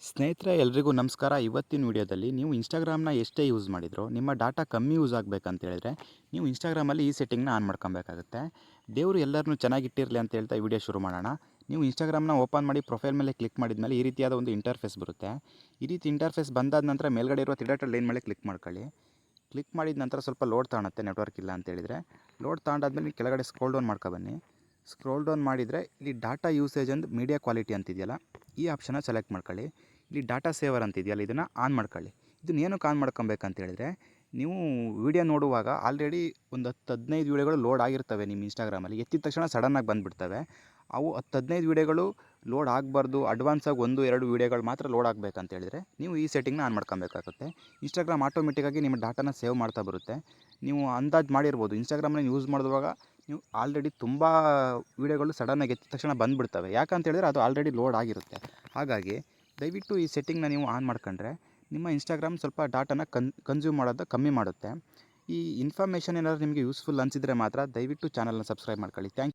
ಸ್ನೇಹಿತರೆ ಎಲ್ರಿಗೂ ನಮಸ್ಕಾರ. ಇವತ್ತಿನ ವಿಡಿಯೋದಲ್ಲಿ ನೀವು ಇನ್ಸ್ಟಾಗ್ರಾಮ್ನ ಎಷ್ಟೇ ಯೂಸ್ ಮಾಡಿದರೂ ನಿಮ್ಮ ಡಾಟಾ ಕಮ್ಮಿ ಯೂಸ್ ಆಗಬೇಕಂತ ಹೇಳಿದ್ರೆ ನೀವು ಇನ್ಸ್ಟಾಗ್ರಾಮಲ್ಲಿ ಈ ಸೆಟ್ಟಿಂಗ್ನ ಆನ್ ಮಾಡ್ಕೊಬೇಕಾಗುತ್ತೆ. ದೇವರು ಎಲ್ಲರನ್ನೂ ಚೆನ್ನಾಗಿಟ್ಟಿರಲಿ ಅಂತ ಹೇಳ್ತಾ ಈ ವಿಡಿಯೋ ಶುರು ಮಾಡೋಣ. ನೀವು ಇನ್ಸ್ಟಾಗ್ರಾಮ್ನ ಓಪನ್ ಮಾಡಿ ಪ್ರೊಫೈಲ್ ಮೇಲೆ ಕ್ಲಿಕ್ ಮಾಡಿದ್ಮೇಲೆ ಈ ರೀತಿಯಾದ ಒಂದು ಇಂಟರ್ಫೇಸ್ ಬರುತ್ತೆ. ಈ ರೀತಿ ಇಂಟರ್ಫೇಸ್ ಬಂದಾದ ನಂತರ ಮೇಲ್ಗಡೆ ಇರುವ ತಿಡಾಟ ಲೈನ್ ಮೇಲೆ ಕ್ಲಿಕ್ ಮಾಡ್ಕೊಳ್ಳಿ. ಕ್ಲಿಕ್ ಮಾಡಿದ ನಂತರ ಸ್ವಲ್ಪ ಲೋಡ್ ತಾಣುತ್ತೆ, ನೆಟ್ವರ್ಕ್ ಇಲ್ಲ ಅಂತ ಹೇಳಿದರೆ. ಲೋಡ್ ತಾಂಡಾದ್ಮೇಲೆ ನೀವು ಕೆಳಗಡೆ ಸ್ಕ್ರೋಲ್ ಡೌನ್ ಮಾಡ್ಕೊಬನ್ನಿ. ಸ್ಕ್ರೋಲ್ ಡೌನ್ ಮಾಡಿದರೆ ಇಲ್ಲಿ data usage and media quality ಅಂತಿದೆಯಲ್ಲ, ಈ ಆಪ್ಷನ್ನ ಸೆಲೆಕ್ಟ್ ಮಾಡ್ಕೊಳ್ಳಿ. ಇಲ್ಲಿ ಡಾಟಾ ಸೇವರ್ ಅಂತಿದೆಯಲ್ಲ, ಇದನ್ನು ಆನ್ ಮಾಡ್ಕೊಳ್ಳಿ. ಇದನ್ನು ಏನಕ್ಕೆ ಆನ್ ಮಾಡ್ಕೊಬೇಕಂತ ಹೇಳಿದ್ರೆ, ನೀವು ವೀಡಿಯೋ ನೋಡುವಾಗ ಆಲ್ರೆಡಿ ಒಂದು 10-15 ವೀಡಿಯೋಗಳು ಲೋಡ್ ಆಗಿರ್ತವೆ ನಿಮ್ಮ ಇನ್ಸ್ಟಾಗ್ರಾಮಲ್ಲಿ. ಎತ್ತಿದ ತಕ್ಷಣ ಸಡನ್ನಾಗಿ ಬಂದುಬಿಡ್ತವೆ. ಅವು 10-15 ವೀಡಿಯೋಗಳು ಲೋಡ್ ಆಗಬಾರ್ದು, ಅಡ್ವಾನ್ಸಾಗಿ 1-2 ವೀಡಿಯೋಗಳು ಮಾತ್ರ ಲೋಡ್ ಆಗಬೇಕಂತ ಹೇಳಿದರೆ ನೀವು ಈ ಸೆಟ್ಟಿಂಗ್ನ ಆನ್ ಮಾಡ್ಕೊಬೇಕಾಗುತ್ತೆ. ಇನ್ಸ್ಟಾಗ್ರಾಮ್ ಆಟೋಮೆಟಿಕ್ಕಾಗಿ ನಿಮ್ಮ ಡಾಟಾನ ಸೇವ್ ಮಾಡ್ತಾ ಬರುತ್ತೆ. ನೀವು ಅಂದಾಜು ಮಾಡಿರ್ಬೋದು, ಇನ್ಸ್ಟಾಗ್ರಾಮ್ನ ಯೂಸ್ ಮಾಡಿದಾಗ ನೀವು ಆಲ್ರೆಡಿ ತುಂಬ ವೀಡಿಯೋಗಳು ಸಡನ್ನಾಗಿ ಎತ್ತಿದ ತಕ್ಷಣ ಬಂದುಬಿಡ್ತವೆ. ಯಾಕಂತ ಹೇಳಿದ್ರೆ ಅದು ಆಲ್ರೆಡಿ ಲೋಡ್ ಆಗಿರುತ್ತೆ. ಹಾಗಾಗಿ ದಯವಿಟ್ಟು ಈ ಸೆಟ್ಟಿಂಗ್ನ ನೀವು ಆನ್ ಮಾಡ್ಕೊಂಡ್ರೆ ನಿಮ್ಮ ಇನ್ಸ್ಟಾಗ್ರಾಮ್ ಸ್ವಲ್ಪ ಡಾಟಾನ ಕನ್ಸ್ಯೂಮ್ ಮಾಡೋದು ಕಮ್ಮಿ ಮಾಡುತ್ತೆ. ಈ ಇನ್ಫಾರ್ಮೇಷನ್ ಏನಾದರೂ ನಿಮಗೆ ಯೂಸ್ಫುಲ್ ಅನಿಸಿದರೆ ಮಾತ್ರ ದಯವಿಟ್ಟು ಚಾನಲ್ನ ಸಬ್ಸ್ಕ್ರೈಬ್ ಮಾಡ್ಕೊಳ್ಳಿ. Thank you.